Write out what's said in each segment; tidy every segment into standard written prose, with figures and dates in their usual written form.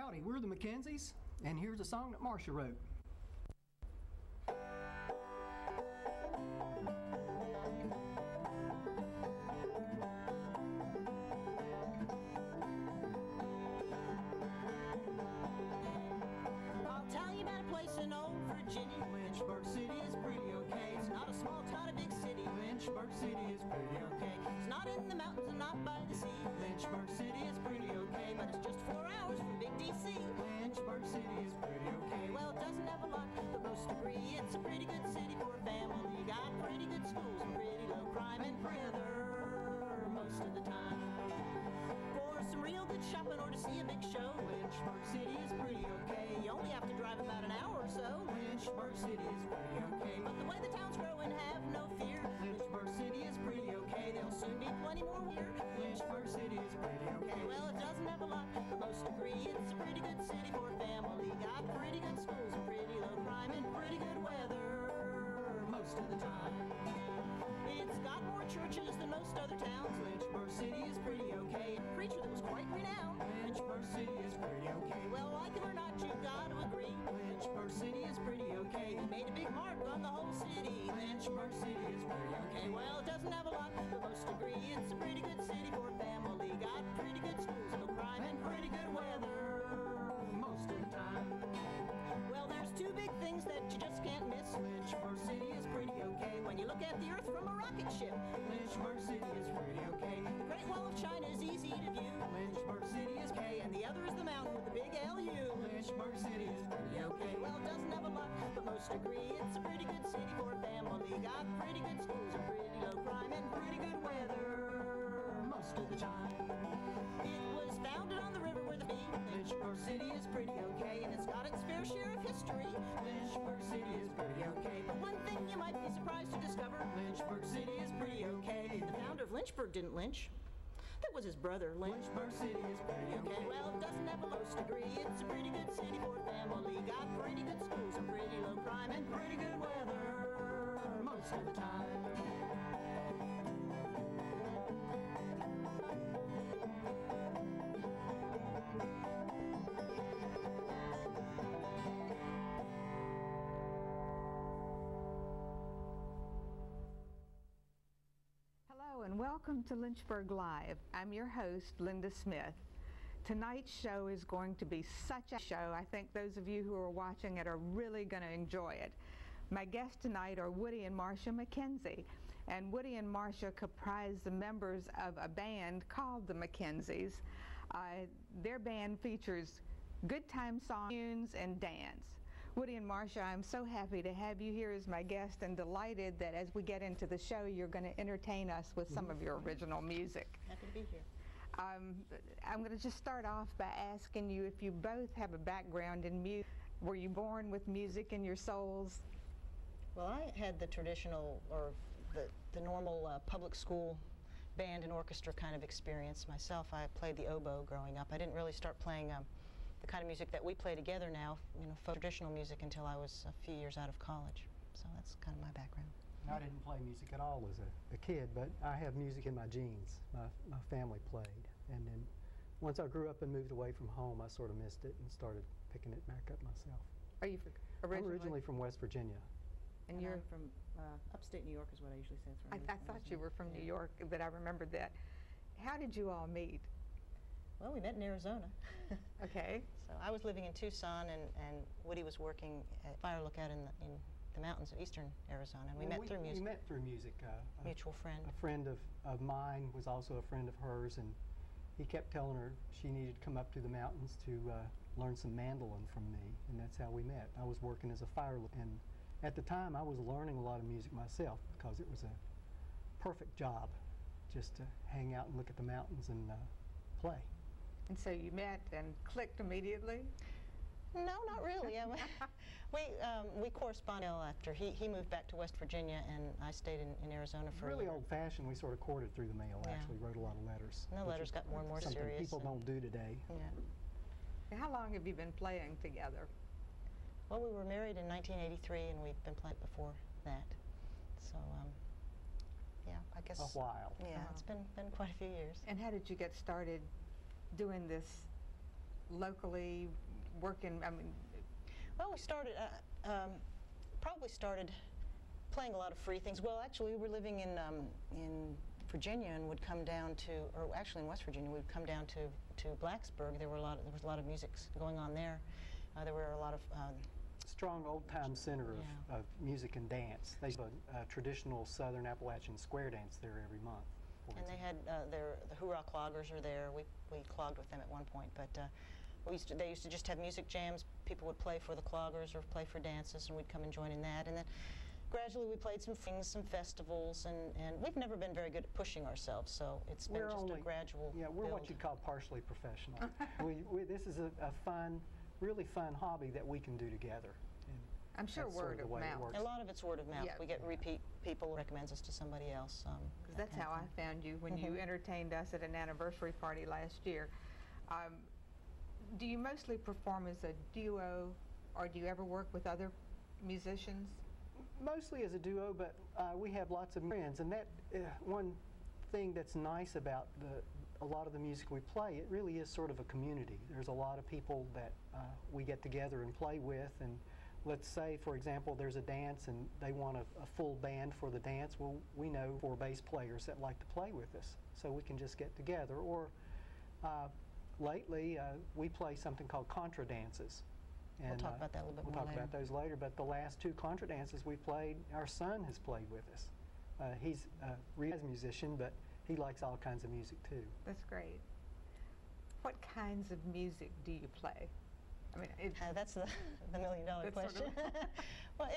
Howdy, we're the McKenzies, and here's a song that Marcia wrote. I'll tell you about a place in old Virginia. Lynchburg City is pretty okay. It's not a small town, a big city. Lynchburg City is pretty okay. It's not in the mountains and not by the sea. Lynchburg City is pretty okay, but it's just 4 hours from big D.C. Lynchburg City is pretty okay. Well, it doesn't have a lot, but most agree it's a pretty good city for a family. Got pretty good schools and pretty low crime and weather most of the time. For some real good shopping or to see a big show, Lynchburg City is pretty okay. You only have to drive about an hour or so. Lynchburg City is pretty okay. But the way the town's growing, have no fear. Lynchburg City is pretty okay. There'll soon be plenty more here. Lynchburg City is pretty okay. Well, it doesn't have a lot, but most agree it's a pretty good city for a family. Got pretty good schools and pretty low crime and pretty good weather most of the time. It's got more churches than most other towns. Lynchburg City is pretty okay. A preacher that was quite renowned. Lynchburg City is pretty okay. Well, like it or not, you gotta agree. Lynchburg City is pretty okay. He made a big mark on the whole city. Lynchburg City is pretty okay. Well, it doesn't have a lot, but most agree it's a pretty good city for a family. Got pretty good schools, no crime, and pretty good weather most of the time. Well, there's two big things that you just can't miss. Lynchburg City is pretty okay. When you look at the earth from a rocket ship, Lynchburg City is pretty okay. The Great Wall of China is easy to view. Lynchburg City is K, and the other is the mountain with the big LU. Lynchburg City is pretty okay. Well, it doesn't have a lot, but most agree it's a pretty good city for a family. Got pretty good schools and pretty low crime and pretty good weather most of the time. It was founded on the river with a B. Lynchburg City is pretty okay, and it's got its fair share of history. Lynchburg City is pretty okay, but one thing you might be surprised to discover, Lynchburg City is pretty okay. The founder of Lynchburg didn't lynch. That was his brother. Lynchburg City is pretty okay. Well, it doesn't have a most degree. It's a pretty good city for a family. Got pretty good schools and pretty low crime and pretty good weather most of the time. Hello and welcome to Lynchburg Live. I'm your host, Linda Smith. Tonight's show is going to be such a show. I think those of you who are watching it are really going to enjoy it. My guests tonight are Woody and Marcia McKenzie, and Woody and Marcia comprise the members of a band called the McKenzies. Their band features good time songs, tunes, and dance. Woody and Marcia, I'm so happy to have you here as my guest and delighted that as we get into the show you're going to entertain us with some of your original music. Happy to be here. I'm going to just start off by asking you if you both have a background in music. Were you born with music in your souls? Well, I had the traditional, or the normal public school band and orchestra kind of experience myself. I played the oboe growing up. I didn't really start playing the kind of music that we play together now, you know, traditional music, until I was a few years out of college. So that's kind of my background. I didn't play music at all as a kid, but I have music in my genes. My family played, and then once I grew up and moved away from home, I sort of missed it and started picking it back up myself. Are you I'm originally from West Virginia. And you're I'm from upstate New York is what I usually say. I thought you were from New York, but I remembered that. How did you all meet? Well, we met in Arizona. Okay. So I was living in Tucson, and Woody was working at Fire Lookout in the mountains of eastern Arizona, and we met through music. We met through music. Mutual friend. A friend of mine was also a friend of hers, and he kept telling her she needed to come up to the mountains to learn some mandolin from me, and that's how we met. I was working as a fire lookout, and at the time I was learning a lot of music myself because it was a perfect job just to hang out and look at the mountains and play. And so you met and clicked immediately? No, not really. We corresponded after he moved back to West Virginia, and I stayed in Arizona for really a year. old-fashioned. We sort of courted through the mail. Yeah. Actually, wrote a lot of letters. And the letters got more and more something serious. People don't do today. Yeah. How long have you been playing together? Well, we were married in 1983, and we've been playing before that. So, yeah, I guess a while. Yeah, it's been quite a few years. And how did you get started doing this locally working? I mean, Well, we started, probably started playing a lot of free things. Well, actually, we were living in Virginia and would come down to, or actually in West Virginia, we'd come down to Blacksburg. There was a lot of music going on there. There were a lot of Strong old-time center of music and dance. They have a traditional Southern Appalachian square dance there every month. and they had the Hoorah Cloggers are there. We clogged with them at one point, but they used to just have music jams. People would play for the cloggers or play for dances, and we'd come and join in that. And then gradually we played some things, some festivals, and we've never been very good at pushing ourselves, so it's been just a gradual Yeah, we're build. what you'd call partially professional. This is a fun, really fun hobby that we can do together. And I'm sure that's sort word the of way it mouth. works. A lot of it's word of mouth. Yeah. We get repeat people recommends us to somebody else. 'Cause that's how I found you when you entertained us at an anniversary party last year. Do you mostly perform as a duo, or do you ever work with other musicians? Mostly as a duo, but we have lots of friends, and that one thing that's nice about a lot of the music we play, it really is sort of a community. There's a lot of people that we get together and play with, and let's say, for example, there's a dance and they want a full band for the dance. Well, we know 4 bass players that like to play with us, so we can just get together. Or lately, we play something called contra dances. We'll talk about that a little bit We'll more talk later. about those later, but the last 2 contra dances we played, our son has played with us. He's a jazz musician, but he likes all kinds of music too. That's great. What kinds of music do you play? I mean, That's the million-dollar That's sort question. of- Well,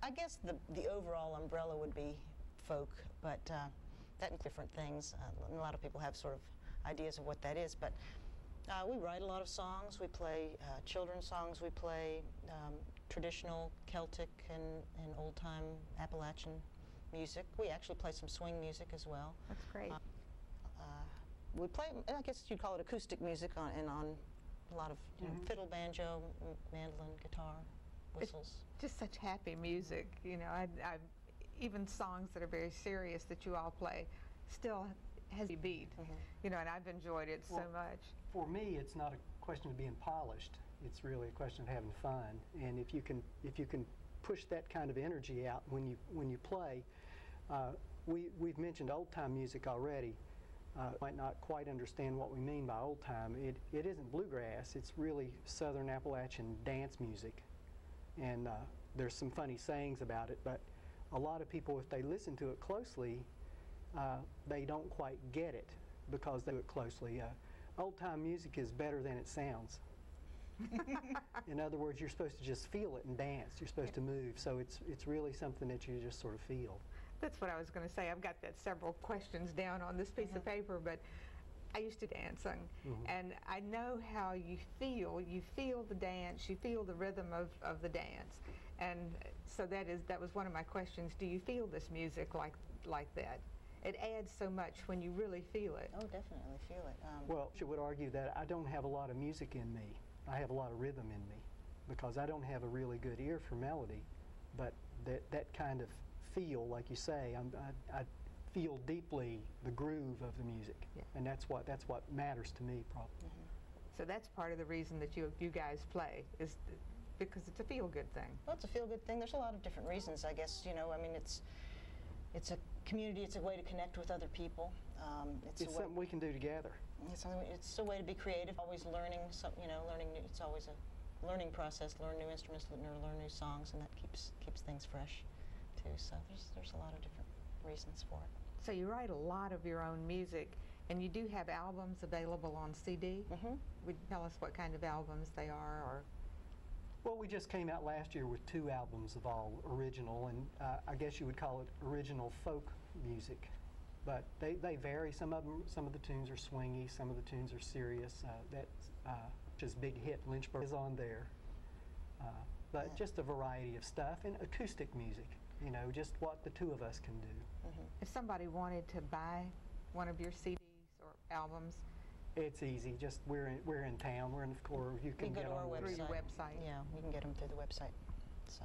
I guess the overall umbrella would be folk, but that includes different things. A lot of people have sort of ideas of what that is, but we write a lot of songs. We play children's songs. We play traditional Celtic and old-time Appalachian music. We actually play some swing music as well. that's great. We play, I guess you'd call it acoustic music on a lot of fiddle, banjo, mandolin, guitar, whistles. Just such happy music, you know. I even songs that are very serious that you all play still has a beat, you know, and I've enjoyed it so Well, much. For me, it's not a question of being polished. It's really a question of having fun. And if you can push that kind of energy out when you play, we've mentioned old-time music already. Might not quite understand what we mean by old time. It isn't bluegrass. It's really Southern Appalachian dance music. And there's some funny sayings about it, but a lot of people, if they listen to it closely, they don't quite get it because they do it closely. Old-time music is better than it sounds. In other words, you're supposed to just feel it and dance. You're supposed to move. So it's really something that you just sort of feel. That's what I was going to say. I've got that several questions down on this piece of paper, but I used to dancing, and I know how you feel. You feel the dance. You feel the rhythm of the dance, and so that was one of my questions. Do you feel this music like that? It adds so much when you really feel it. Oh, definitely feel it. Well, I would argue that I don't have a lot of music in me. I have a lot of rhythm in me because I don't have a really good ear for melody, but that kind of feel, like you say, I feel deeply the groove of the music, and that's what matters to me, probably. So that's part of the reason that you guys play, is because it's a feel-good thing. Well, it's a feel-good thing. There's a lot of different reasons, I guess. You know, I mean, it's a community. It's a way to connect with other people. It's something we can do together. It's a way to be creative. Always learning. Learning new. It's always a learning process. Learn new instruments. Learn new songs, and that keeps things fresh, too. So there's a lot of different reasons for it. So you write a lot of your own music, and you do have albums available on CD. Would you tell us what kind of albums they are, or? Well, we just came out last year with 2 albums of all original, and I guess you would call it original folk music. But they vary. Some of the tunes are swingy, some of the tunes are serious. Just big hit Lynchburg is on there. But just a variety of stuff, and acoustic music. You know, just what the 2 of us can do. If somebody wanted to buy one of your CDs or albums, It's easy. Just we're in town. We're in the core. You can go get to our on the through your website. Yeah, you can get them through the website. So.